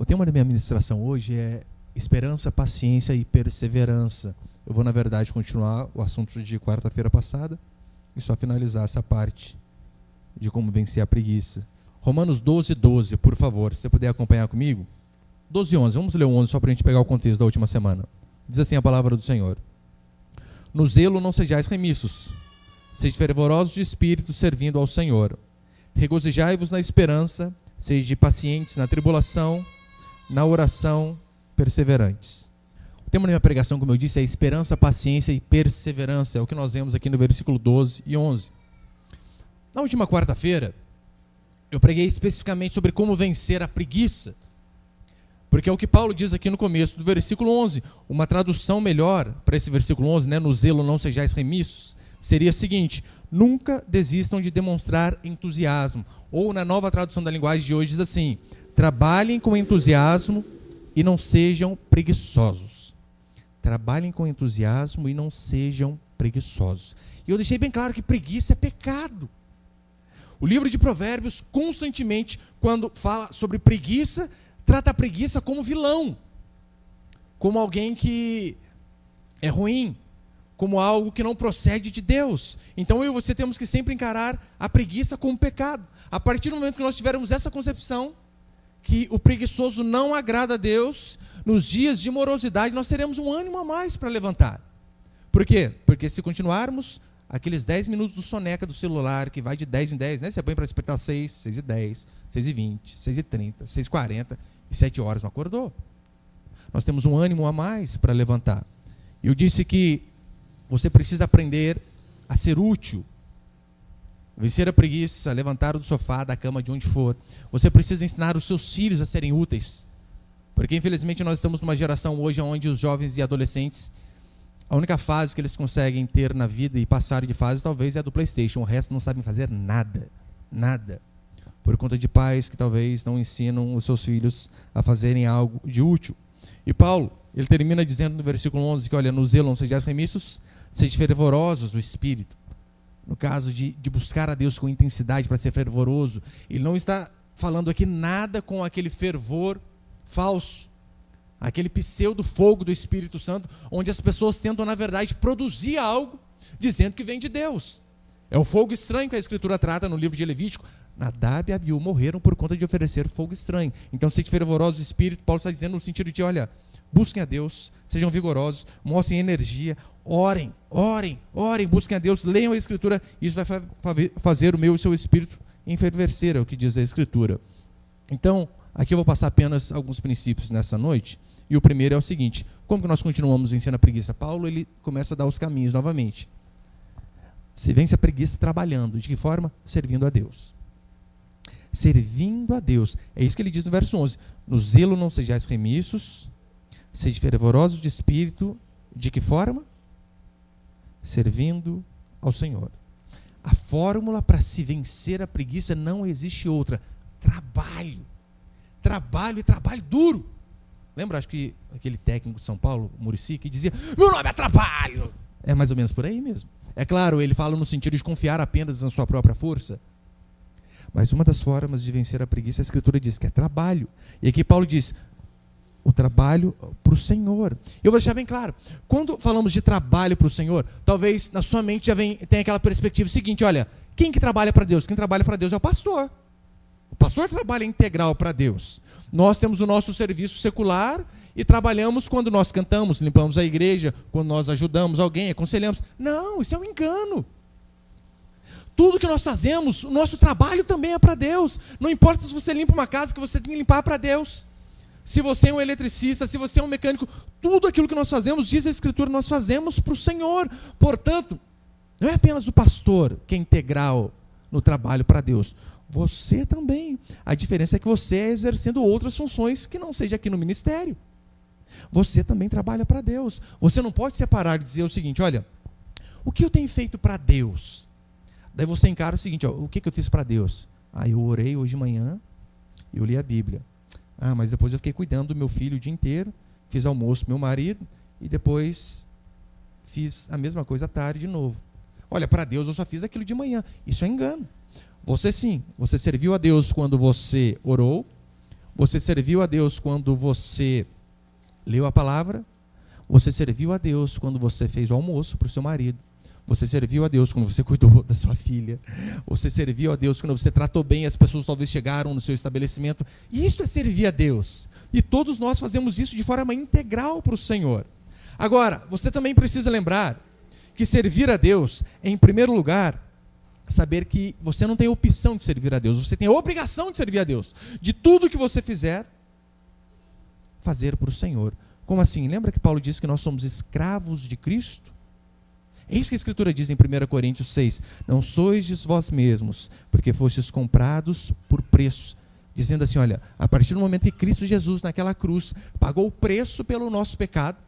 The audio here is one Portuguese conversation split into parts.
O tema da minha ministração hoje é esperança, paciência e perseverança. Eu vou, na verdade, continuar o assunto de quarta-feira passada e só finalizar essa parte de como vencer a preguiça. Romanos 12:12, por favor, se você puder acompanhar comigo. 12:11, vamos ler o 11 só para a gente pegar o contexto da última semana. Diz assim a palavra do Senhor: no zelo não sejais remissos, sede fervorosos de espírito, servindo ao Senhor. Regozijai-vos na esperança, sede pacientes na tribulação, na oração, perseverantes. O tema da minha pregação, como eu disse, é esperança, paciência e perseverança. É o que nós vemos aqui no versículo 12 e 11. Na última quarta-feira, eu preguei especificamente sobre como vencer a preguiça. Porque é o que Paulo diz aqui no começo do versículo 11. Uma tradução melhor para esse versículo 11, no zelo não sejais remissos, seria a seguinte: nunca desistam de demonstrar entusiasmo. Ou na nova tradução da linguagem de hoje diz assim: trabalhem com entusiasmo e não sejam preguiçosos. Trabalhem com entusiasmo e não sejam preguiçosos. E eu deixei bem claro que preguiça é pecado. O livro de Provérbios, constantemente, quando fala sobre preguiça, trata a preguiça como vilão, como alguém que é ruim, como algo que não procede de Deus. Então eu e você temos que sempre encarar a preguiça como pecado. A partir do momento que nós tivermos essa concepção, que o preguiçoso não agrada a Deus, nos dias de morosidade nós teremos um ânimo a mais para levantar. Por quê? Porque se continuarmos aqueles 10 minutos do soneca do celular, que vai de 10 em 10, Você põe para despertar 6, 6:10, 6:20, 6:30, 6:40 e 7 horas não acordou. Nós temos um ânimo a mais para levantar. Eu disse que você precisa aprender a ser útil. Vencer a preguiça, levantar do sofá, da cama, de onde for. Você precisa ensinar os seus filhos a serem úteis. Porque infelizmente nós estamos numa geração hoje onde os jovens e adolescentes, a única fase que eles conseguem ter na vida e passar de fase talvez é a do PlayStation. O resto não sabem fazer nada. Nada. Por conta de pais que talvez não ensinam os seus filhos a fazerem algo de útil. E Paulo, ele termina dizendo no versículo 11 que, olha, no zelo não sejais remissos, sede fervorosos do espírito. No caso de buscar a Deus com intensidade para ser fervoroso, ele não está falando aqui nada com aquele fervor falso, aquele pseudo fogo do Espírito Santo, onde as pessoas tentam, na verdade, produzir algo dizendo que vem de Deus. É o fogo estranho que a Escritura trata no livro de Levítico. Nadab e Abiú morreram por conta de oferecer fogo estranho. Então, sede fervorosos do Espírito, Paulo está dizendo no sentido de, olha, busquem a Deus, sejam vigorosos, mostrem energia, orem, busquem a Deus, leiam a Escritura, isso vai fazer o meu e o seu espírito enfervecer, é o que diz a Escritura. Então, aqui eu vou passar apenas alguns princípios nessa noite, e o primeiro é o seguinte: como que nós continuamos vencendo a preguiça? Paulo, ele começa a dar os caminhos novamente. Se vence a preguiça trabalhando, de que forma? Servindo a Deus. Servindo a Deus, é isso que ele diz no verso 11, no zelo não sejais remissos, sede fervorosos de espírito, de que forma? Servindo ao Senhor. A fórmula para se vencer a preguiça não existe outra: trabalho. Trabalho e trabalho duro. Lembra, acho que aquele técnico de São Paulo, Muricy, que dizia: meu nome é trabalho. É mais ou menos por aí mesmo. É claro, ele fala no sentido de confiar apenas na sua própria força. Mas uma das formas de vencer a preguiça, a Escritura diz que é trabalho. E aqui Paulo diz: o trabalho para o Senhor. Eu vou deixar bem claro, quando falamos de trabalho para o Senhor, talvez na sua mente já tenha aquela perspectiva seguinte: olha, quem que trabalha para Deus? Quem trabalha para Deus é o pastor. O pastor trabalha integral para Deus. Nós temos o nosso serviço secular e trabalhamos quando nós cantamos, limpamos a igreja, quando nós ajudamos alguém, aconselhamos. Não, isso é um engano. Tudo que nós fazemos, o nosso trabalho também é para Deus. Não importa se você limpa uma casa, que você tem que limpar para Deus. Se você é um eletricista, se você é um mecânico, tudo aquilo que nós fazemos, diz a Escritura, nós fazemos para o Senhor. Portanto, não é apenas o pastor que é integral no trabalho para Deus. Você também. A diferença é que você é exercendo outras funções que não seja aqui no ministério. Você também trabalha para Deus. Você não pode separar e dizer o seguinte: olha, o que eu tenho feito para Deus? Daí você encara o seguinte: o que eu fiz para Deus? Eu orei hoje de manhã, eu li a Bíblia. Mas depois eu fiquei cuidando do meu filho o dia inteiro, fiz almoço pro meu marido, e depois fiz a mesma coisa à tarde de novo. Olha, para Deus eu só fiz aquilo de manhã. Isso é engano. Você sim, você serviu a Deus quando você orou, Você serviu a Deus quando você leu a palavra, você serviu a Deus quando você fez o almoço para o seu marido, você serviu a Deus quando você cuidou da sua filha, você serviu a Deus quando você tratou bem as pessoas que talvez chegaram no seu estabelecimento. E isso é servir a Deus. E todos nós fazemos isso de forma integral para o Senhor. Agora, você também precisa lembrar que servir a Deus é, em primeiro lugar, saber que você não tem opção de servir a Deus, você tem a obrigação de servir a Deus. De tudo que você fizer, fazer para o Senhor. Como assim? Lembra que Paulo disse que nós somos escravos de Cristo? É isso que a Escritura diz em 1 Coríntios 6. Não sois de vós mesmos, porque fostes comprados por preço. Dizendo assim, olha, a partir do momento que Cristo Jesus, naquela cruz, pagou o preço pelo nosso pecado,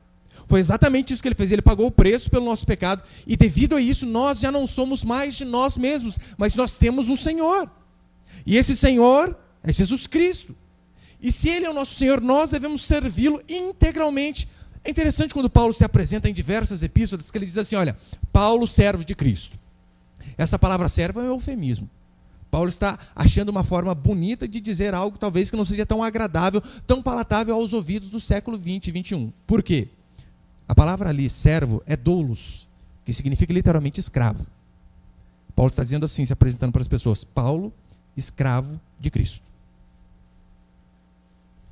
foi exatamente isso que ele fez, ele pagou o preço pelo nosso pecado, e devido a isso, nós já não somos mais de nós mesmos, mas nós temos um Senhor. E esse Senhor é Jesus Cristo. E se Ele é o nosso Senhor, nós devemos servi-lo integralmente. É interessante quando Paulo se apresenta em diversas epístolas, que ele diz assim, olha, Paulo, servo de Cristo. Essa palavra servo é um eufemismo. Paulo está achando uma forma bonita de dizer algo talvez que não seja tão agradável, tão palatável aos ouvidos do século 20 e 21. Por quê? A palavra ali, servo, é doulos, que significa literalmente escravo. Paulo está dizendo assim, se apresentando para as pessoas, Paulo, escravo de Cristo.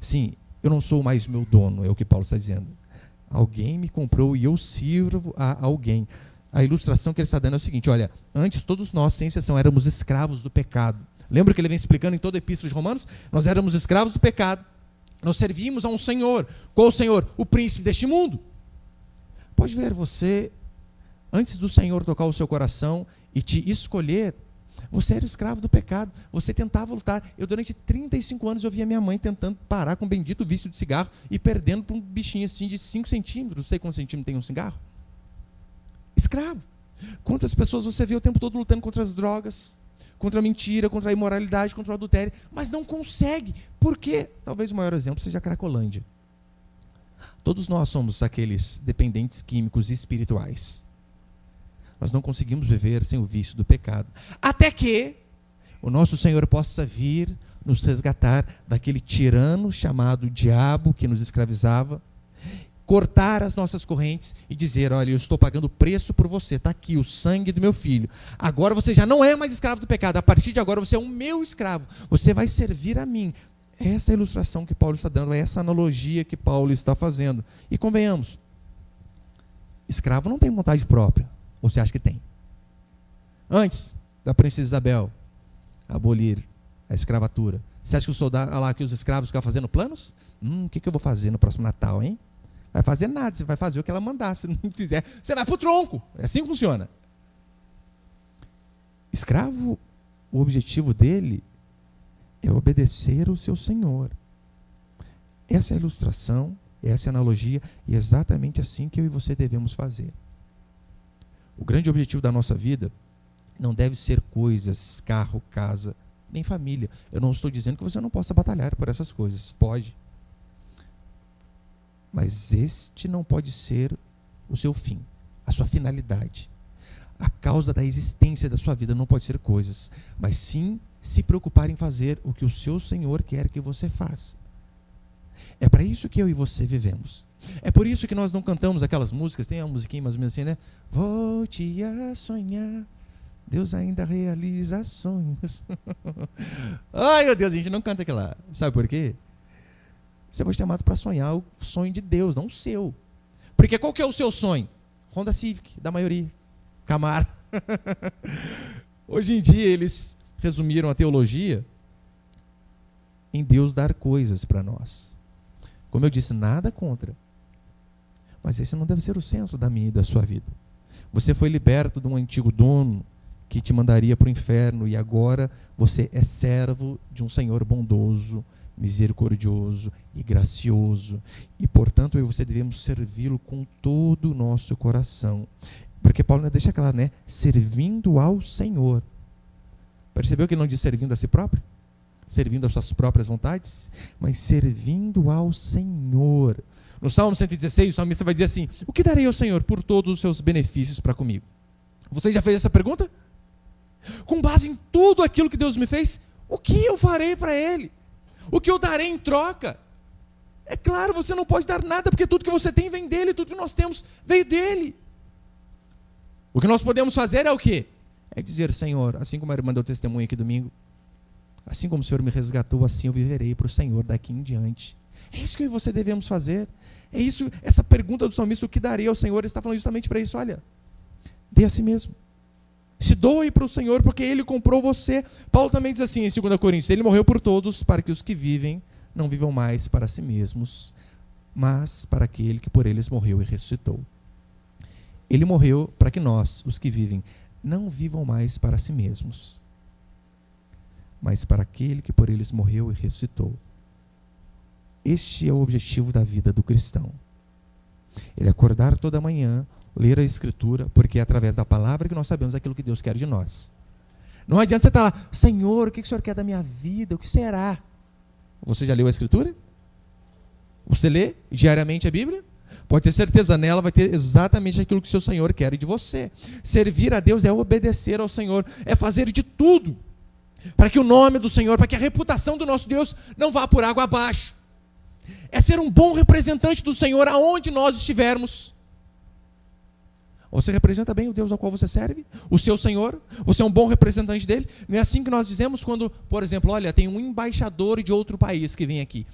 Sim, eu não sou mais meu dono, é o que Paulo está dizendo. Alguém me comprou e eu sirvo a alguém. A ilustração que ele está dando é o seguinte, olha, antes todos nós, sem exceção, éramos escravos do pecado. Lembra que ele vem explicando em toda a epístola de Romanos? Nós éramos escravos do pecado. Nós servíamos a um Senhor. Qual o Senhor? O príncipe deste mundo. Pode ver, você, antes do Senhor tocar o seu coração e te escolher, você era escravo do pecado, você tentava lutar. Eu, durante 35 anos, eu via minha mãe tentando parar com o bendito vício de cigarro e perdendo para um bichinho assim de 5 centímetros, não sei quantos centímetros tem um cigarro. Escravo. Quantas pessoas você vê o tempo todo lutando contra as drogas, contra a mentira, contra a imoralidade, contra o adultério, mas não consegue. Por quê? Talvez o maior exemplo seja a Cracolândia. Todos nós somos aqueles dependentes químicos e espirituais. Nós não conseguimos viver sem o vício do pecado. Até que o nosso Senhor possa vir nos resgatar daquele tirano chamado diabo que nos escravizava, cortar as nossas correntes e dizer, olha, eu estou pagando preço por você, está aqui o sangue do meu filho. Agora você já não é mais escravo do pecado, a partir de agora você é o meu escravo, você vai servir a mim. Essa é a ilustração que Paulo está dando, é essa analogia que Paulo está fazendo. E convenhamos, escravo não tem vontade própria, ou você acha que tem? Antes da princesa Isabel abolir a escravatura, você acha que o soldado, lá que os escravos ficavam fazendo planos? O que eu vou fazer no próximo Natal, hein? Vai fazer nada, você vai fazer o que ela mandar, se não fizer, você vai para o tronco. É assim que funciona. Escravo, o objetivo dele é obedecer ao seu Senhor. Essa é a ilustração, essa é a analogia, e é exatamente assim que eu e você devemos fazer. O grande objetivo da nossa vida não deve ser coisas, carro, casa, nem família. Eu não estou dizendo que você não possa batalhar por essas coisas, pode. Mas este não pode ser o seu fim, a sua finalidade. A causa da existência da sua vida não pode ser coisas, mas sim se preocupar em fazer o que o seu Senhor quer que você faça. É para isso que eu e você vivemos. É por isso que nós não cantamos aquelas músicas, tem uma musiquinha mais ou menos assim, né? Volte a sonhar, Deus ainda realiza sonhos. Ai, meu Deus, a gente não canta aquilo lá. Sabe por quê? Você foi chamado para sonhar o sonho de Deus, não o seu. Porque qual que é o seu sonho? Honda Civic, da maioria. Camaro. Hoje em dia eles resumiram a teologia em Deus dar coisas para nós. Como eu disse, nada contra. Mas esse não deve ser o centro da minha e da sua vida. Você foi liberto de um antigo dono que te mandaria para o inferno e agora você é servo de um Senhor bondoso, misericordioso e gracioso. E, portanto, eu e você devemos servi-lo com todo o nosso coração. Porque Paulo deixa claro, né? Servindo ao Senhor. Percebeu que ele não diz servindo a si próprio? Servindo às suas próprias vontades? Mas servindo ao Senhor. No Salmo 116, o salmista vai dizer assim: o que darei ao Senhor por todos os seus benefícios para comigo? Você já fez essa pergunta? Com base em tudo aquilo que Deus me fez, o que eu farei para Ele? O que eu darei em troca? É claro, você não pode dar nada, porque tudo que você tem vem dele, tudo que nós temos veio dele. O que nós podemos fazer é o quê? É dizer: Senhor, assim como a irmã deu testemunho aqui domingo, assim como o Senhor me resgatou, assim eu viverei para o Senhor daqui em diante. É isso que eu e você devemos fazer. É isso, essa pergunta do salmista: o que darei ao Senhor? Ele está falando justamente para isso. Olha, dê a si mesmo. Se doe para o Senhor, porque Ele comprou você. Paulo também diz assim em 2 Coríntios: Ele morreu por todos, para que os que vivem não vivam mais para si mesmos, mas para aquele que por eles morreu e ressuscitou. Ele morreu para que nós, os que vivem, não vivam mais para si mesmos, mas para aquele que por eles morreu e ressuscitou. Este é o objetivo da vida do cristão. Ele acordar toda manhã, ler a Escritura, porque é através da palavra que nós sabemos aquilo que Deus quer de nós. Não adianta você estar lá: Senhor, o que o Senhor quer da minha vida? O que será? Você já leu a Escritura? Você lê diariamente a Bíblia? Pode ter certeza, nela vai ter exatamente aquilo que o seu Senhor quer de você. Servir a Deus é obedecer ao Senhor, é fazer de tudo para que o nome do Senhor, para que a reputação do nosso Deus não vá por água abaixo. É ser um bom representante do Senhor aonde nós estivermos. Você representa bem o Deus ao qual você serve? O seu Senhor? Você é um bom representante dele? Não é assim que nós dizemos quando, por exemplo, olha, tem um embaixador de outro país que vem aqui.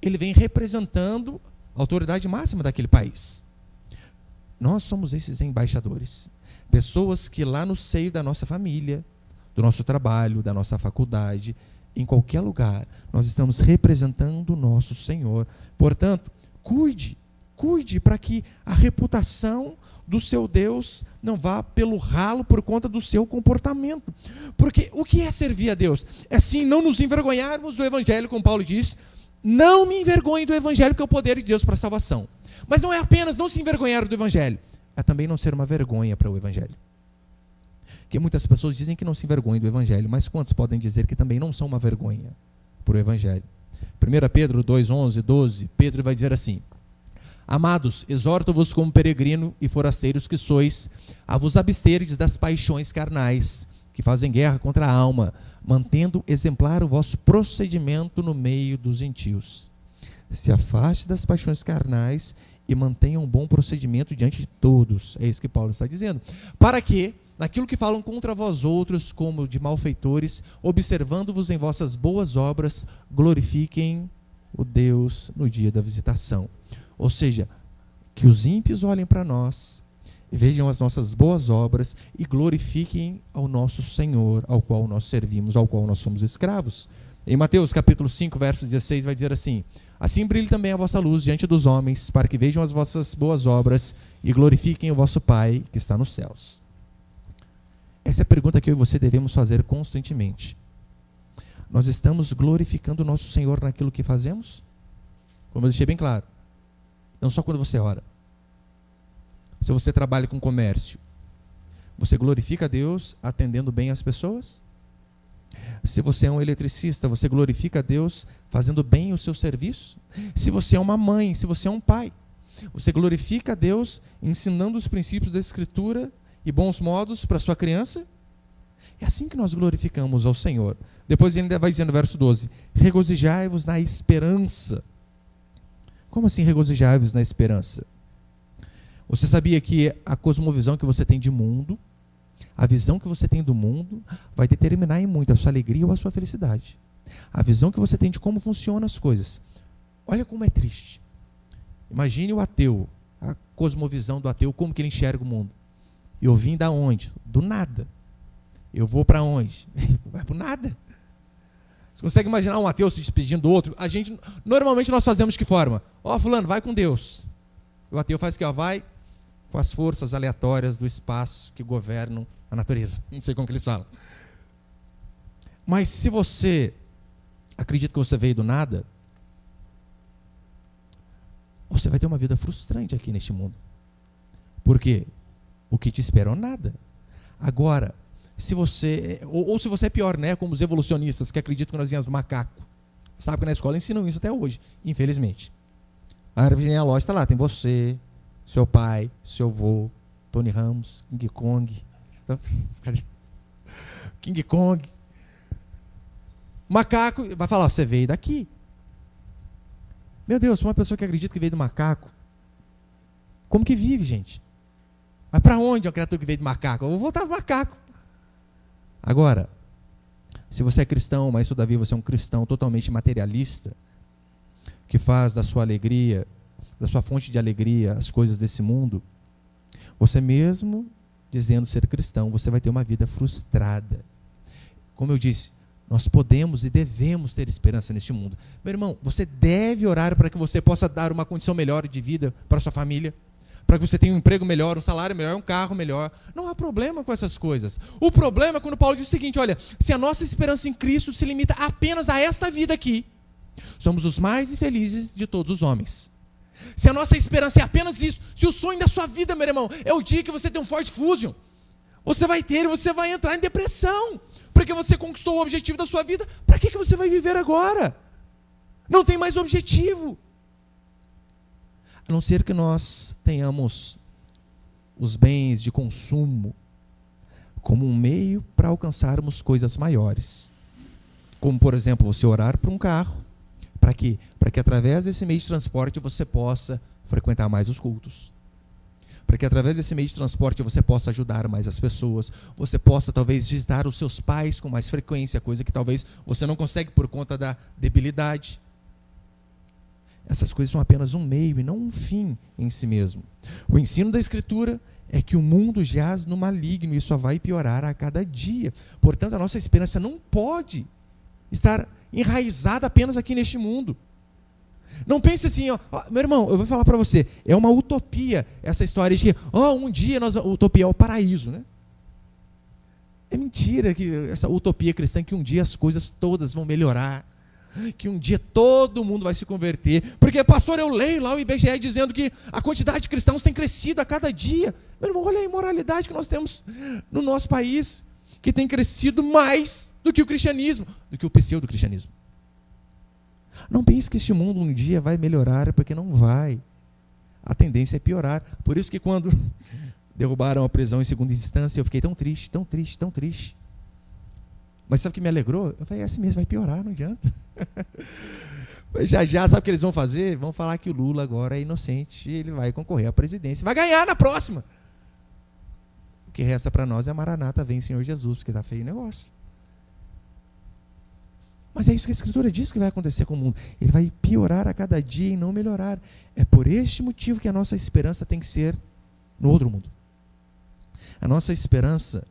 Ele vem representando a autoridade máxima daquele país. Nós somos esses embaixadores. Pessoas que lá no seio da nossa família, do nosso trabalho, da nossa faculdade, em qualquer lugar, nós estamos representando o nosso Senhor. Portanto, cuide para que a reputação do seu Deus não vá pelo ralo por conta do seu comportamento. Porque o que é servir a Deus? É sim não nos envergonharmos do Evangelho, como Paulo diz: não me envergonhe do Evangelho, que é o poder de Deus para a salvação. Mas não é apenas não se envergonhar do Evangelho, é também não ser uma vergonha para o Evangelho. Porque muitas pessoas dizem que não se envergonham do Evangelho, mas quantos podem dizer que também não são uma vergonha para o Evangelho? 1 Pedro 2, 11, 12, Pedro vai dizer assim: Amados, exorto-vos como peregrino e forasteiros que sois, a vos absterdes das paixões carnais, que fazem guerra contra a alma, mantendo exemplar o vosso procedimento no meio dos gentios. Se afaste das paixões carnais e mantenha um bom procedimento diante de todos. É isso que Paulo está dizendo. Para que, naquilo que falam contra vós outros, como de malfeitores, observando-vos em vossas boas obras, glorifiquem o Deus no dia da visitação. Ou seja, que os ímpios olhem para nós, vejam as nossas boas obras e glorifiquem ao nosso Senhor, ao qual nós servimos, ao qual nós somos escravos. Em Mateus capítulo 5, verso 16, vai dizer assim: Assim brilhe também a vossa luz diante dos homens, para que vejam as vossas boas obras e glorifiquem o vosso Pai que está nos céus. Essa é a pergunta que eu e você devemos fazer constantemente. Nós estamos glorificando o nosso Senhor naquilo que fazemos? Como eu deixei bem claro, não só quando você ora. Se você trabalha com comércio, você glorifica a Deus atendendo bem as pessoas? Se você é um eletricista, você glorifica a Deus fazendo bem o seu serviço? Se você é uma mãe, se você é um pai, você glorifica a Deus ensinando os princípios da Escritura e bons modos para a sua criança? É assim que nós glorificamos ao Senhor. Depois ele ainda vai dizendo no verso 12: regozijai-vos na esperança. Como assim regozijai-vos na esperança? Você sabia que a cosmovisão que você tem de mundo, a visão que você tem do mundo, vai determinar em muito a sua alegria ou a sua felicidade. A visão que você tem de como funcionam as coisas. Olha como é triste. Imagine o ateu, a cosmovisão do ateu, como que ele enxerga o mundo. Eu vim da onde? Do nada. Eu vou para onde? Vai para o nada. Você consegue imaginar um ateu se despedindo do outro? Normalmente nós fazemos de que forma? Fulano, vai com Deus. O ateu faz o que? Vai com as forças aleatórias do espaço que governam a natureza. Não sei como que eles falam. Mas se você acredita que você veio do nada, você vai ter uma vida frustrante aqui neste mundo. Por quê? O que te espera é nada. Agora, se você, ou se você é pior, né, como os evolucionistas que acreditam que nós viemos do macaco. Sabe que na escola ensinam isso até hoje, infelizmente. A árvore genealógica está lá, tem você, seu pai, seu avô, Tony Ramos, King Kong. King Kong. O macaco vai falar, você veio daqui. Meu Deus, uma pessoa que acredita que veio do macaco, como que vive, gente? Mas para onde é uma criatura que veio do macaco? Eu vou voltar do macaco. Agora, se você é cristão, mas todavia você é um cristão totalmente materialista, que faz da sua alegria, da sua fonte de alegria, as coisas desse mundo, você mesmo dizendo ser cristão, você vai ter uma vida frustrada. Como eu disse, nós podemos e devemos ter esperança neste mundo. Meu irmão, você deve orar para que você possa dar uma condição melhor de vida para a sua família, para que você tenha um emprego melhor, um salário melhor, um carro melhor. Não há problema com essas coisas. O problema é quando Paulo diz o seguinte, olha, se a nossa esperança em Cristo se limita apenas a esta vida aqui, somos os mais infelizes de todos os homens. Se a nossa esperança é apenas isso, se o sonho da sua vida, meu irmão, é o dia que você tem um Ford Fusion, você vai entrar em depressão, porque você conquistou o objetivo da sua vida. Para que você vai viver agora? Não tem mais objetivo. A não ser que nós tenhamos os bens de consumo como um meio para alcançarmos coisas maiores. Como, por exemplo, você orar por um carro. Para quê? Para que através desse meio de transporte você possa frequentar mais os cultos. Para que através desse meio de transporte você possa ajudar mais as pessoas. Você possa talvez visitar os seus pais com mais frequência, coisa que talvez você não consegue por conta da debilidade. Essas coisas são apenas um meio e não um fim em si mesmo. O ensino da Escritura é que o mundo jaz no maligno e só vai piorar a cada dia. Portanto, a nossa esperança não pode estar enraizada apenas aqui neste mundo. Não pense assim, meu irmão, eu vou falar para você, é uma utopia essa história de que um dia utopia é o paraíso, né? É mentira que essa utopia cristã que um dia as coisas todas vão melhorar, que um dia todo mundo vai se converter, porque pastor, eu leio lá o IBGE dizendo que a quantidade de cristãos tem crescido a cada dia. Meu irmão, olha a imoralidade que nós temos no nosso país, que tem crescido mais do que o cristianismo, do que o pseudo-cristianismo. Não pense que este mundo um dia vai melhorar, porque não vai. A tendência é piorar. Por isso que quando derrubaram a prisão em segunda instância, eu fiquei tão triste, tão triste, tão triste. Mas sabe o que me alegrou? Eu falei, assim mesmo, vai piorar, não adianta. Já, sabe o que eles vão fazer? Vão falar que o Lula agora é inocente, e ele vai concorrer à presidência, vai ganhar na próxima. O que resta para nós é Maranata, vem Senhor Jesus, porque está feio o negócio. Mas é isso que a Escritura diz que vai acontecer com o mundo. Ele vai piorar a cada dia e não melhorar. É por este motivo que a nossa esperança tem que ser no outro mundo. A nossa esperança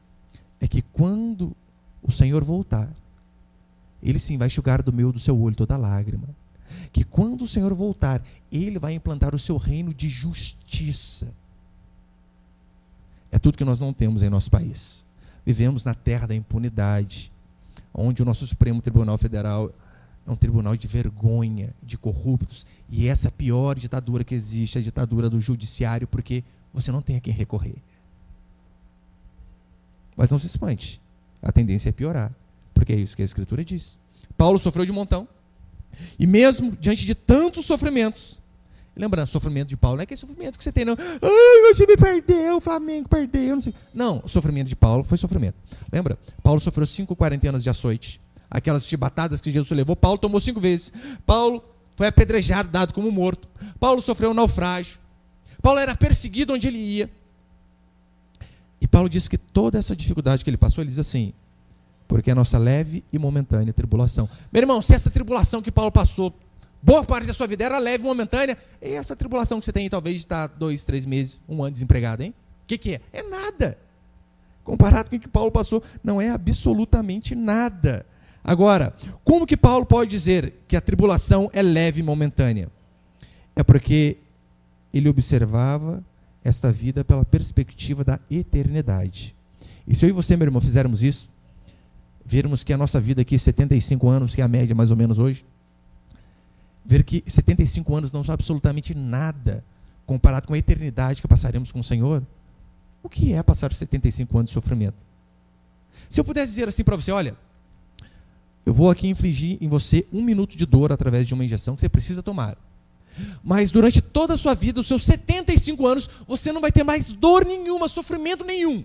é que quando o Senhor voltar, Ele sim vai enxugar do seu olho toda lágrima. Que quando o Senhor voltar, Ele vai implantar o seu reino de justiça. É tudo que nós não temos em nosso país. Vivemos na terra da impunidade, onde o nosso Supremo Tribunal Federal é um tribunal de vergonha, de corruptos, e essa é a pior ditadura que existe, a ditadura do judiciário, porque você não tem a quem recorrer. Mas não se espante, a tendência é piorar, porque é isso que a Escritura diz. Paulo sofreu de montão, e mesmo diante de tantos sofrimentos, lembrando, sofrimento de Paulo não é aquele sofrimento que você tem, não. Ai, você me perdeu, o Flamengo perdeu, não sei. Não, o sofrimento de Paulo foi sofrimento. Lembra? Paulo sofreu 5 quarentenas de açoite. Aquelas chibatadas que Jesus levou, Paulo tomou 5 vezes. Paulo foi apedrejado, dado como morto. Paulo sofreu um naufrágio. Paulo era perseguido onde ele ia. E Paulo disse que toda essa dificuldade que ele passou, ele diz assim, porque a nossa leve e momentânea tribulação. Meu irmão, se essa tribulação que Paulo passou, boa parte da sua vida era leve e momentânea, e essa tribulação que você tem, talvez, está 2, 3 meses, 1 ano desempregado, hein? O que é? É nada. Comparado com o que Paulo passou, não é absolutamente nada. Agora, como que Paulo pode dizer que a tribulação é leve e momentânea? É porque ele observava esta vida pela perspectiva da eternidade. E se eu e você, meu irmão, fizermos isso, vermos que a nossa vida aqui, 75 anos, que é a média mais ou menos hoje, ver que 75 anos não são absolutamente nada comparado com a eternidade que passaremos com o Senhor, o que é passar 75 anos de sofrimento? Se eu pudesse dizer assim para você, olha, eu vou aqui infligir em você 1 minuto de dor através de uma injeção que você precisa tomar, mas durante toda a sua vida, os seus 75 anos, você não vai ter mais dor nenhuma, sofrimento nenhum.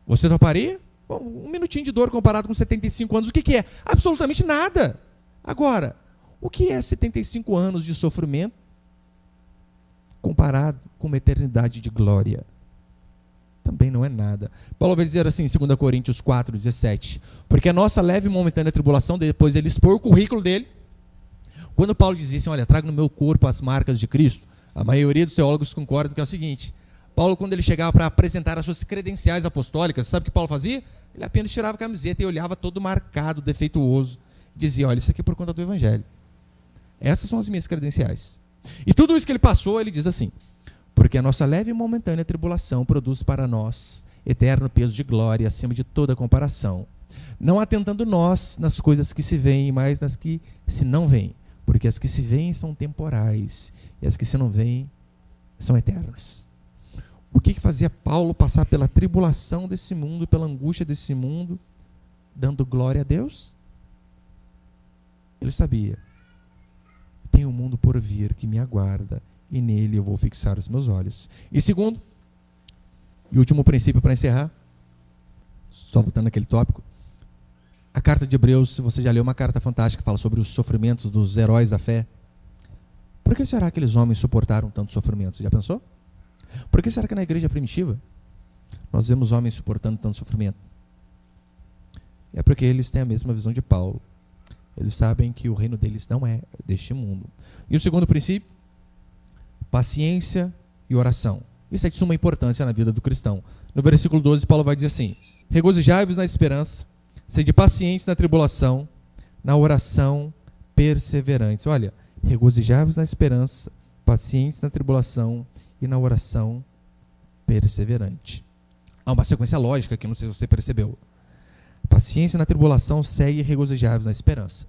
Você toparia Um minutinho de dor comparado com 75 anos, o que é? Absolutamente nada. Agora, o que é 75 anos de sofrimento comparado com uma eternidade de glória? Também não é nada. Paulo vai dizer assim em 2 Coríntios 4:17, porque a nossa leve e momentânea tribulação, depois ele expor o currículo dele, quando Paulo dizia assim, olha, trago no meu corpo as marcas de Cristo, a maioria dos teólogos concordam que é o seguinte, Paulo, quando ele chegava para apresentar as suas credenciais apostólicas, sabe o que Paulo fazia? Ele apenas tirava a camiseta e olhava todo marcado, defeituoso, dizia, olha, isso aqui é por conta do Evangelho. Essas são as minhas credenciais. E tudo isso que ele passou, ele diz assim, porque a nossa leve e momentânea tribulação produz para nós eterno peso de glória acima de toda comparação, não atentando nós nas coisas que se veem, mas nas que se não veem, porque as que se veem são temporais e as que se não veem são eternas. O que fazia Paulo passar pela tribulação desse mundo, pela angústia desse mundo, dando glória a Deus? Ele sabia, tem um mundo por vir que me aguarda, e nele eu vou fixar os meus olhos. E segundo, e último princípio para encerrar, só voltando naquele tópico, a carta de Hebreus, se você já leu uma carta fantástica que fala sobre os sofrimentos dos heróis da fé, por que será que aqueles homens suportaram tanto sofrimento? Você já pensou? Por que será que na igreja primitiva nós vemos homens suportando tanto sofrimento? É porque eles têm a mesma visão de Paulo. Eles sabem que o reino deles não é deste mundo. E o segundo princípio, paciência e oração. Isso é de suma importância na vida do cristão. No versículo 12, Paulo vai dizer assim, regozijai-vos na esperança, sede pacientes na tribulação, na oração perseverantes. Olha, regozijai-vos na esperança, pacientes na tribulação e na oração perseverante. Há uma sequência lógica que não sei se você percebeu. Paciência na tribulação segue regozijai-vos na esperança.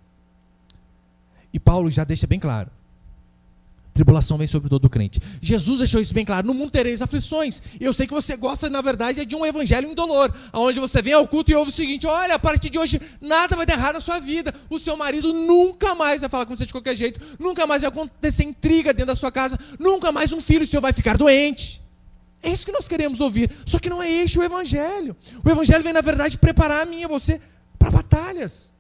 E Paulo já deixa bem claro. Tribulação vem sobre todo crente. Jesus deixou isso bem claro. No mundo tereis aflições. E eu sei que você gosta, na verdade, de um evangelho indolor, onde você vem ao culto e ouve o seguinte, olha, a partir de hoje nada vai dar errado na sua vida. O seu marido nunca mais vai falar com você de qualquer jeito. Nunca mais vai acontecer intriga dentro da sua casa. Nunca mais um filho seu vai ficar doente. É isso que nós queremos ouvir. Só que não é este o evangelho. O evangelho vem, na verdade, preparar a mim e você para batalhas.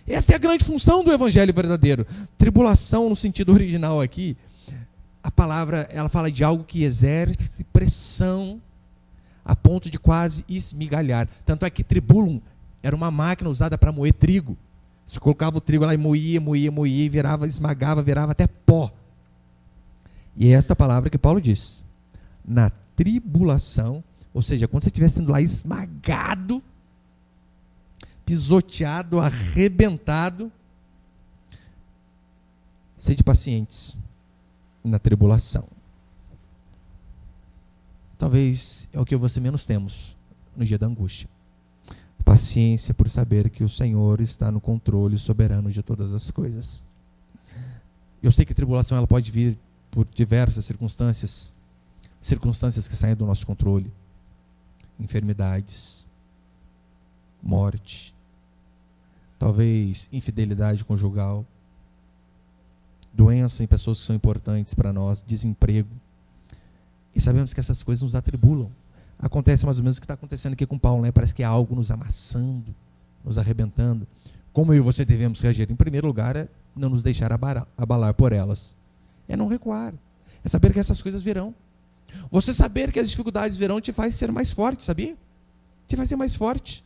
Esta é a grande função do evangelho verdadeiro. Tribulação, no sentido original aqui, a palavra, ela fala de algo que exerce pressão a ponto de quase esmigalhar. Tanto é que tribulum era uma máquina usada para moer trigo. Se colocava o trigo lá e moía, e virava, esmagava, virava até pó. E é esta palavra que Paulo diz. Na tribulação, ou seja, quando você estiver sendo lá esmagado, pisoteado, arrebentado, sede pacientes na tribulação. Talvez é o que você menos temos no dia da angústia. Paciência por saber que o Senhor está no controle soberano de todas as coisas. Eu sei que a tribulação ela pode vir por diversas circunstâncias que saem do nosso controle, enfermidades, morte, talvez infidelidade conjugal, doença em pessoas que são importantes para nós, desemprego. E sabemos que essas coisas nos atribulam. Acontece mais ou menos o que está acontecendo aqui com Paulo, né? Parece que há algo nos amassando, nos arrebentando. Como eu e você devemos reagir? Em primeiro lugar, é não nos deixar abalar por elas. É não recuar. É saber que essas coisas virão. Você saber que as dificuldades virão te faz ser mais forte, sabia? Te faz ser mais forte.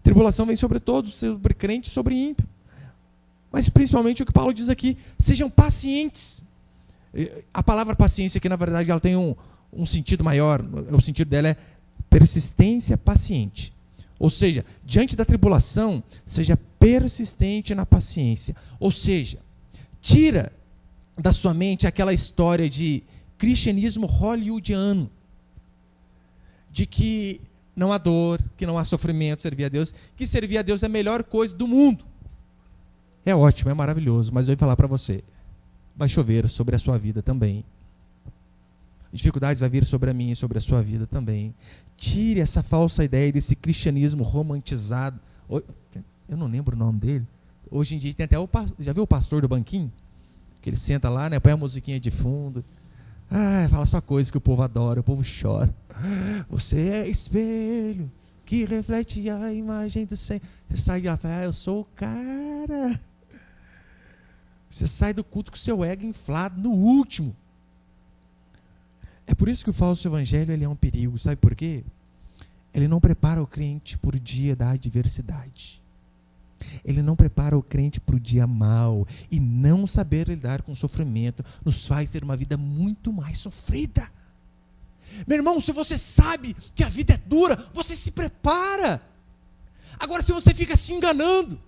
Tribulação vem sobre todos, sobre crente e sobre ímpio. Mas principalmente o que Paulo diz aqui, sejam pacientes. A palavra paciência aqui, na verdade, ela tem um sentido maior. O sentido dela é persistência paciente. Ou seja, diante da tribulação, seja persistente na paciência. Ou seja, tira da sua mente aquela história de cristianismo hollywoodiano, de que não há dor, que não há sofrimento, servir a Deus, que servir a Deus é a melhor coisa do mundo. É ótimo, é maravilhoso, mas eu vou falar para você, vai chover sobre a sua vida também. Dificuldades vai vir sobre a minha e sobre a sua vida também. Tire essa falsa ideia desse cristianismo romantizado. Eu não lembro o nome dele. Hoje em dia tem até já viu o pastor do banquinho? Que ele senta lá, né, põe a musiquinha de fundo. Fala só coisa que o povo adora, o povo chora. Você é espelho que reflete a imagem do Senhor. Você sai de lá e fala, eu sou o cara. Você sai do culto com o seu ego inflado no último. É por isso que o falso evangelho ele é um perigo. Sabe por quê? Ele não prepara o crente para o dia da adversidade. Ele não prepara o crente para o dia mau. E não saber lidar com o sofrimento nos faz ter uma vida muito mais sofrida. Meu irmão, se você sabe que a vida é dura, você se prepara. Agora, se você fica se enganando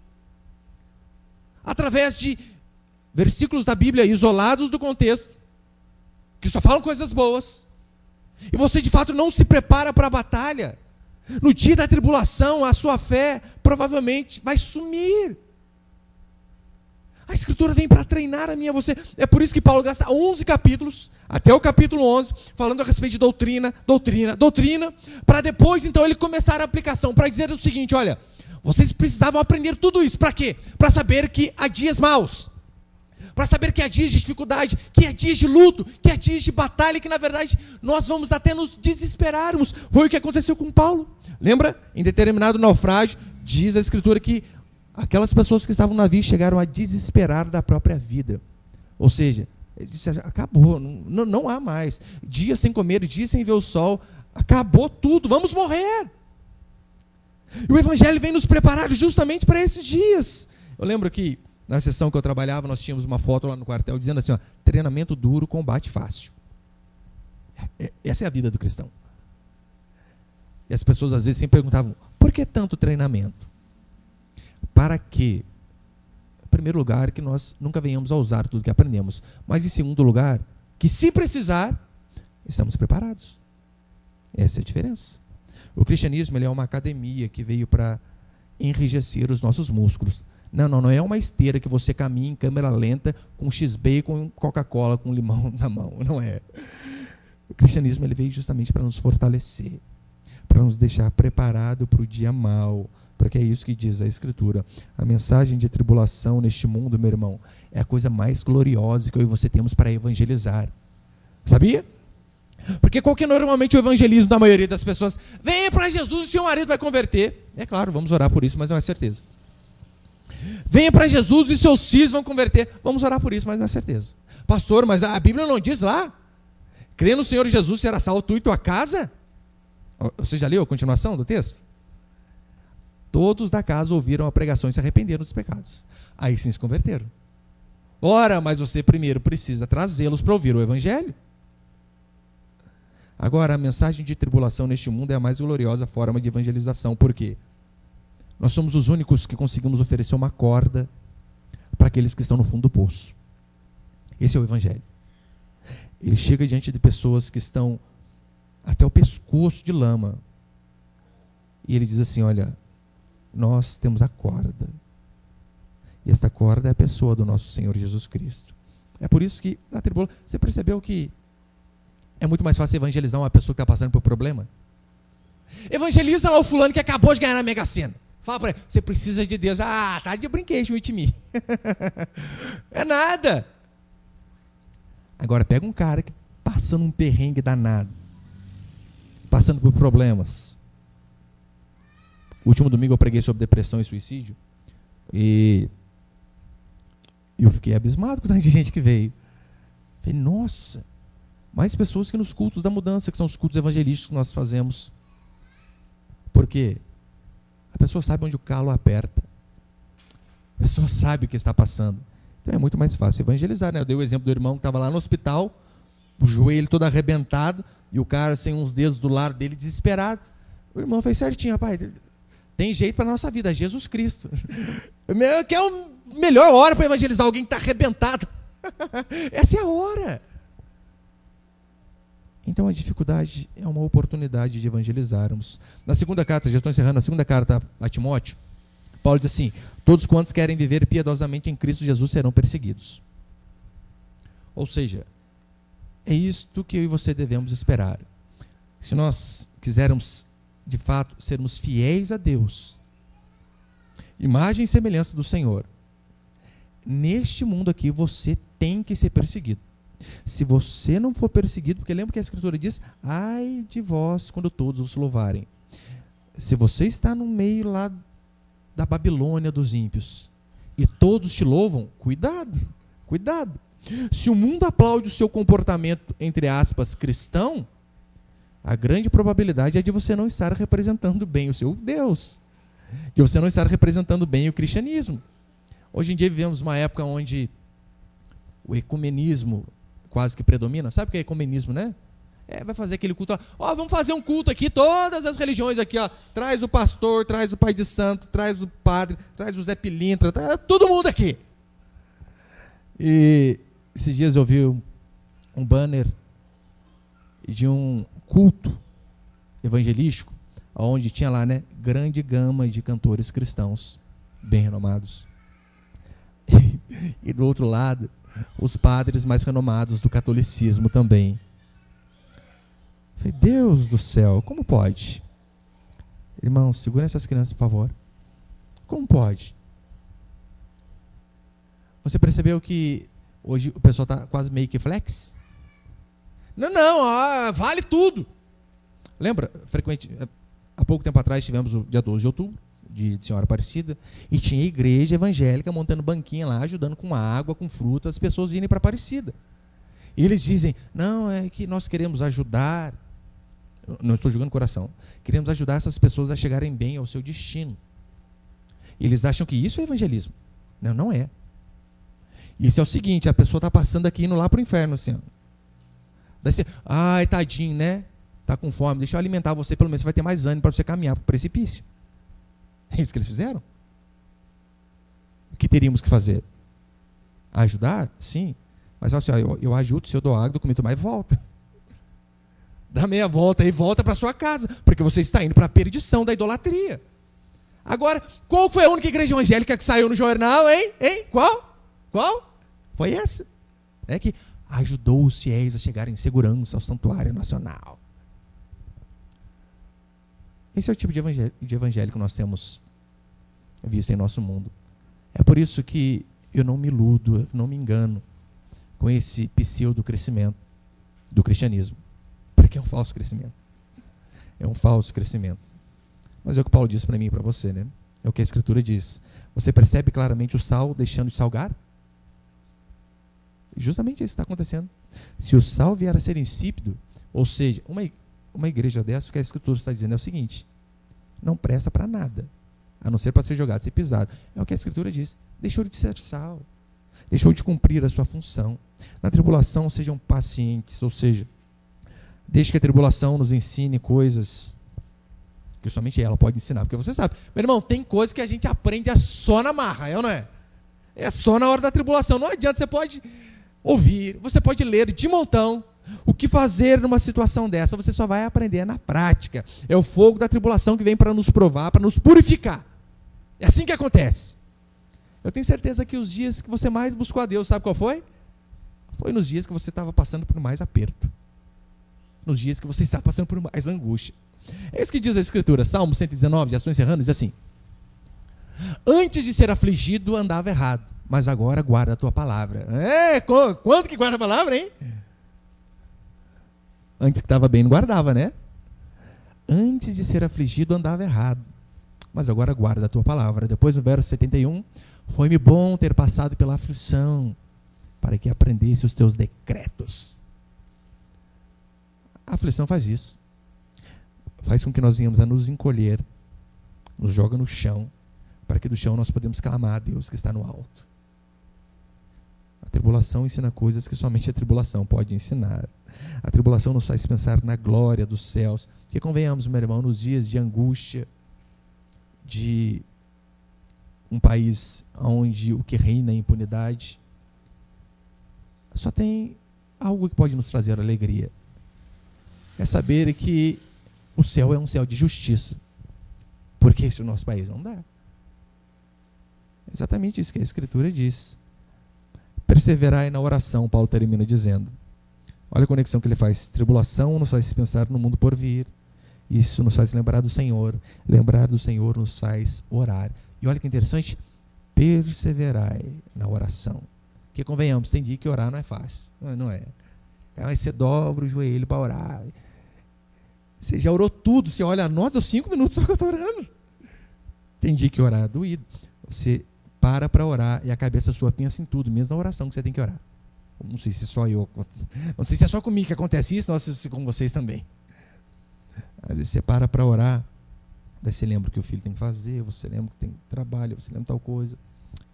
através de versículos da Bíblia isolados do contexto, que só falam coisas boas, e você de fato não se prepara para a batalha, no dia da tribulação, a sua fé provavelmente vai sumir. A Escritura vem para treinar a mim e a você. É por isso que Paulo gasta 11 capítulos, até o capítulo 11, falando a respeito de doutrina, para depois, então, ele começar a aplicação, para dizer o seguinte, olha, vocês precisavam aprender tudo isso, para quê? Para saber que há dias maus, para saber que há dias de dificuldade, que há dias de luto, que há dias de batalha, que na verdade nós vamos até nos desesperarmos. Foi o que aconteceu com Paulo. Lembra? Em determinado naufrágio, diz a Escritura que aquelas pessoas que estavam no navio chegaram a desesperar da própria vida. Ou seja, ele disse, acabou, não há mais. Dias sem comer, dias sem ver o sol, acabou tudo, vamos morrer. E o Evangelho vem nos preparar justamente para esses dias. Eu lembro que na sessão que eu trabalhava, nós tínhamos uma foto lá no quartel dizendo assim, ó, treinamento duro, combate fácil. Essa é a vida do cristão. E as pessoas às vezes sempre perguntavam, por que tanto treinamento? Para que, em primeiro lugar, que nós nunca venhamos a usar tudo que aprendemos, mas em segundo lugar, que se precisar, estamos preparados. Essa é a diferença. O cristianismo ele é uma academia que veio para enrijecer os nossos músculos. Não é uma esteira que você caminha em câmera lenta com X-Bacon e Coca-Cola com limão na mão, não é. O cristianismo ele veio justamente para nos fortalecer, para nos deixar preparado para o dia mau, porque é isso que diz a Escritura. A mensagem de tribulação neste mundo, meu irmão, é a coisa mais gloriosa que eu e você temos para evangelizar. Sabia? Porque qual que é normalmente o evangelismo da maioria das pessoas? Venha para Jesus e seu marido vai converter. É claro, vamos orar por isso, mas não é certeza. Venha para Jesus e seus filhos vão converter. Vamos orar por isso, mas não é certeza. Pastor, mas a Bíblia não diz lá? Crê no Senhor Jesus, será salvo tu e tua casa? Você já leu a continuação do texto? Todos da casa ouviram a pregação e se arrependeram dos pecados. Aí sim se converteram. Ora, mas você primeiro precisa trazê-los para ouvir o Evangelho. Agora, a mensagem de tribulação neste mundo é a mais gloriosa forma de evangelização. Por quê? Nós somos os únicos que conseguimos oferecer uma corda para aqueles que estão no fundo do poço. Esse é o Evangelho. Ele chega diante de pessoas que estão até o pescoço de lama. E ele diz assim, olha, nós temos a corda. E esta corda é a pessoa do nosso Senhor Jesus Cristo. É por isso que na tribulação, você percebeu que é muito mais fácil evangelizar uma pessoa que está passando por problema? Evangeliza lá o fulano que acabou de ganhar na Mega Sena. Fala para ele, você precisa de Deus. Ah, tá de brinquedo with me. É nada. Agora pega um cara que passando um perrengue danado, passando por problemas. O último domingo eu preguei sobre depressão e suicídio. E eu fiquei abismado com tanta gente que veio. Falei, nossa, mais pessoas que nos cultos da mudança, que são os cultos evangelísticos que nós fazemos. Por quê? A pessoa sabe onde o calo aperta. A pessoa sabe o que está passando. Então é muito mais fácil evangelizar, né? Eu dei o exemplo do irmão que estava lá no hospital, o joelho todo arrebentado, e o cara sem uns dedos do lado dele, desesperado. O irmão fez certinho, rapaz, tem jeito para a nossa vida, Jesus Cristo. Que é a melhor hora para evangelizar alguém que está arrebentado. Essa é a hora. Então a dificuldade é uma oportunidade de evangelizarmos. Na segunda carta, já estou encerrando, na segunda carta a Timóteo, Paulo diz assim, todos quantos querem viver piedosamente em Cristo Jesus serão perseguidos. Ou seja, é isto que eu e você devemos esperar. Se nós quisermos, de fato, sermos fiéis a Deus, imagem e semelhança do Senhor, neste mundo aqui você tem que ser perseguido. Se você não for perseguido, porque lembra que a Escritura diz, ai de vós quando todos os louvarem. se você está no meio lá da Babilônia dos ímpios e todos te louvam, cuidado, cuidado. Se o mundo aplaude o seu comportamento, entre aspas, cristão, a grande probabilidade é de você não estar representando bem o seu Deus, de você não estar representando bem o cristianismo. Hoje em dia vivemos uma época onde o ecumenismo quase que predomina. Sabe o que é ecumenismo, né? Vai fazer aquele culto, vamos fazer um culto aqui, todas as religiões aqui, traz o pastor, traz o pai de santo, traz o padre, traz o Zé Pilintra, todo mundo aqui. E esses dias eu vi um banner de um culto evangelístico, onde tinha lá, né, grande gama de cantores cristãos, bem renomados. E do outro lado, os padres mais renomados do catolicismo também. Falei, Deus do céu, como pode? Irmãos, segura essas crianças, por favor. Como pode? Você percebeu que hoje o pessoal está quase meio que flex? Não, vale tudo. Lembra, há pouco tempo atrás tivemos o dia 12 de outubro, de Senhora Aparecida, e tinha igreja evangélica montando banquinha lá, ajudando com água, com fruta, as pessoas irem para Aparecida. E eles dizem, não, é que nós queremos ajudar, não estou julgando o coração, queremos ajudar essas pessoas a chegarem bem ao seu destino. E eles acham que isso é evangelismo. Não, não é. Isso é o seguinte, a pessoa está passando aqui indo lá para o inferno, assim, ó. Daí você, ai, tadinho, né? Está com fome, deixa eu alimentar você, pelo menos você vai ter mais ânimo para você caminhar para o precipício. É isso que eles fizeram? O que teríamos que fazer? Ajudar? Sim. Mas assim, eu ajudo, se eu dou água, documento mais, volta. Dá meia volta e volta para sua casa, porque você está indo para a perdição da idolatria. Agora, qual foi a única igreja evangélica que saiu no jornal, hein? Qual? Foi essa. É que ajudou os fiéis a chegarem em segurança ao santuário nacional. Esse é o tipo de evangelho que nós temos visto em nosso mundo. É por isso que eu não me iludo, não me engano com esse pseudo-crescimento do cristianismo. Porque é um falso crescimento. É um falso crescimento. Mas é o que Paulo diz para mim e para você, né? É o que a Escritura diz. Você percebe claramente o sal deixando de salgar? Justamente isso está acontecendo. Se o sal vier a ser insípido, ou seja, uma igreja dessa, o que a Escritura está dizendo é o seguinte: não presta para nada, a não ser para ser jogado, ser pisado. É o que a Escritura diz. Deixou de ser sal, deixou de cumprir a sua função. Na tribulação sejam pacientes, ou seja, deixe que a tribulação nos ensine coisas que somente ela pode ensinar. Porque você sabe, meu irmão, tem coisas que a gente aprende só na marra, é ou não é? É só na hora da tribulação. Não adianta, você pode ouvir, você pode ler de montão. O que fazer numa situação dessa? Você só vai aprender na prática. É o fogo da tribulação que vem para nos provar, para nos purificar. É assim que acontece. Eu tenho certeza que os dias que você mais buscou a Deus, sabe qual foi? Foi nos dias que você estava passando por mais aperto. Nos dias que você está passando por mais angústia. É isso que diz a Escritura, Salmo 119, já estou encerrando, diz assim: antes de ser afligido andava errado, mas agora guarda a tua palavra. Quando que guarda a palavra, hein? Antes que estava bem não guardava, né? Antes de ser afligido andava errado, mas agora guarda a tua palavra. Depois no verso 71, foi-me bom ter passado pela aflição, para que aprendesse os teus decretos. A aflição faz isso. Faz com que nós venhamos a nos encolher, nos joga no chão, para que do chão nós podemos clamar a Deus que está no alto. A tribulação ensina coisas que somente a tribulação pode ensinar. A tribulação nos faz pensar na glória dos céus. Que convenhamos, meu irmão, nos dias de angústia, de um país onde o que reina é impunidade, só tem algo que pode nos trazer alegria. É saber que o céu é um céu de justiça. Porque esse nosso país não dá. É exatamente isso que a Escritura diz. Perseverai na oração, Paulo termina dizendo. Olha a conexão que ele faz. Tribulação nos faz pensar no mundo por vir. Isso nos faz lembrar do Senhor. Lembrar do Senhor nos faz orar. E olha que interessante. Perseverai na oração. Porque convenhamos, tem dia que orar não é fácil. Não é. Aí você dobra o joelho para orar. Você já orou tudo, você olha, nossa, deu 5 minutos só que eu estou orando. Tem dia que orar é doído. Você para orar e a cabeça sua pensa em tudo, mesmo na oração que você tem que orar. Não sei se só eu, não sei se é só comigo que acontece isso, não sei se com vocês também. Às vezes você para orar, daí você lembra o que o filho tem que fazer, você lembra que tem trabalho, você lembra tal coisa,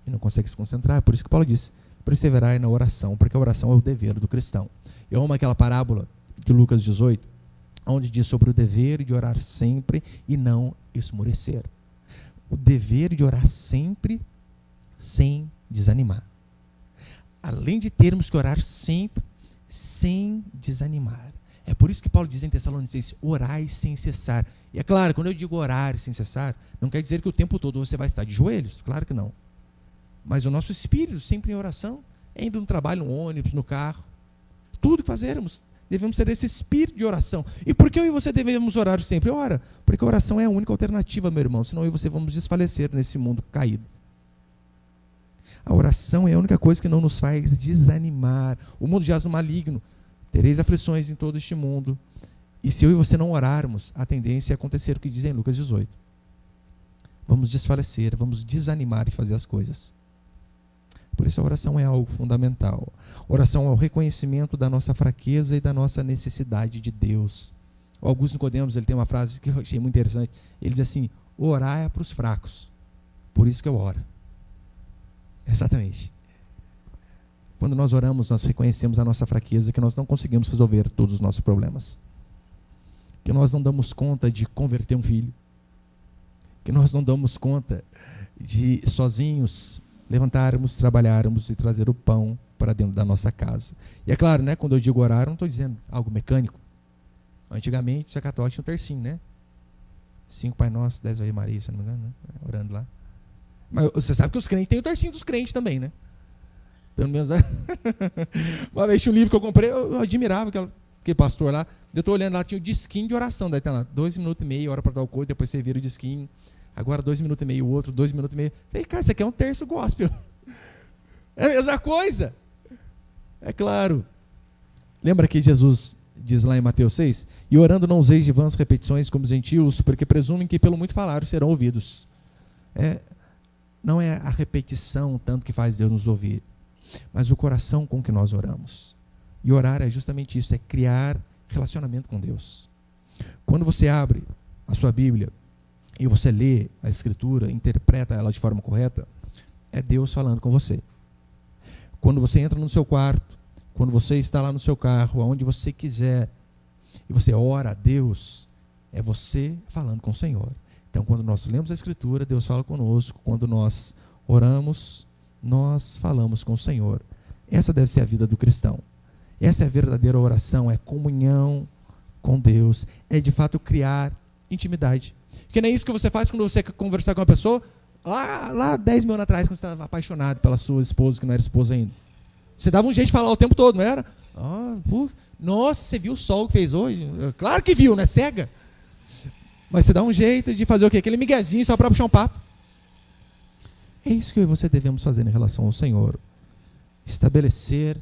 e não consegue se concentrar. Por isso que Paulo diz, perseverai na oração, porque a oração é o dever do cristão. Eu amo aquela parábola de Lucas 18, onde diz sobre o dever de orar sempre e não esmorecer. O dever de orar sempre sem desanimar. Além de termos que orar sempre sem desanimar. É por isso que Paulo diz em Tessalonicenses, orai sem cessar. E é claro, quando eu digo orar sem cessar, não quer dizer que o tempo todo você vai estar de joelhos, claro que não. Mas o nosso espírito sempre em oração, indo no trabalho, no ônibus, no carro, tudo que fazermos, devemos ter esse espírito de oração. E por que eu e você devemos orar sempre? Ora, porque a oração é a única alternativa, meu irmão, senão eu e você vamos desfalecer nesse mundo caído. A oração é a única coisa que não nos faz desanimar. O mundo jaz no maligno. Tereis aflições em todo este mundo. E se eu e você não orarmos, a tendência é acontecer o que diz em Lucas 18. Vamos desfalecer, vamos desanimar de fazer as coisas. Por isso a oração é algo fundamental. A oração é o reconhecimento da nossa fraqueza e da nossa necessidade de Deus. O Augusto Nicodemos, ele tem uma frase que eu achei muito interessante. Ele diz assim, orar é para os fracos. Por isso que eu oro. Exatamente. Quando nós oramos, nós reconhecemos a nossa fraqueza, que nós não conseguimos resolver todos os nossos problemas. Que nós não damos conta de converter um filho. Que nós não damos conta de sozinhos levantarmos, trabalharmos e trazer o pão para dentro da nossa casa. E é claro, né, quando eu digo orar, eu não estou dizendo algo mecânico. Antigamente, você católico tinha um tercinho, né? 5 Pai Nosso, 10 Ave Maria, se não me engano, né? Orando lá. Mas você sabe que os crentes têm o tercinho dos crentes também, né? Pelo menos, uma vez tinha um livro que eu comprei, eu admirava aquele pastor lá. Eu estou olhando lá, tinha o disquinho de oração, daí tem lá, 2 minutos e meio, hora para tal coisa, depois você vira o disquinho, agora 2 minutos e meio, o outro, 2 minutos e meio. Falei, cara, isso aqui é um terço gospel. É a mesma coisa. É claro. Lembra que Jesus diz lá em Mateus 6, e orando não useis de vãs repetições como os gentios, porque presumem que pelo muito falar serão ouvidos. Não é a repetição tanto que faz Deus nos ouvir, mas o coração com que nós oramos. E orar é justamente isso, é criar relacionamento com Deus. Quando você abre a sua Bíblia e você lê a Escritura, interpreta ela de forma correta, é Deus falando com você. Quando você entra no seu quarto, quando você está lá no seu carro, aonde você quiser, e você ora a Deus, é você falando com o Senhor. Então, quando nós lemos a Escritura, Deus fala conosco. Quando nós oramos, nós falamos com o Senhor. Essa deve ser a vida do cristão. Essa é a verdadeira oração, é comunhão com Deus, é de fato criar intimidade. Porque não é isso que você faz quando você quer conversar com uma pessoa, lá 10 mil anos atrás, quando você estava apaixonado pela sua esposa, que não era esposa ainda. Você dava um jeito de falar o tempo todo, não era? Nossa, você viu o sol que fez hoje? Claro que viu, né? Cega. Mas você dá um jeito de fazer o quê? Aquele miguezinho só para puxar um papo. É isso que eu e você devemos fazer em relação ao Senhor. Estabelecer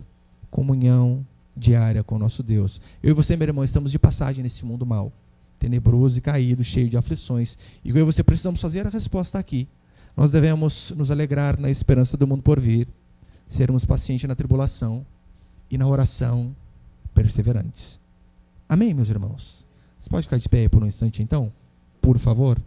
comunhão diária com o nosso Deus. Eu e você, meu irmão, estamos de passagem nesse mundo mau, tenebroso e caído, cheio de aflições. E eu e você precisamos fazer a resposta aqui. Nós devemos nos alegrar na esperança do mundo por vir, sermos pacientes na tribulação e na oração perseverantes. Amém, meus irmãos? Você pode ficar de pé por um instante, então? Por favor.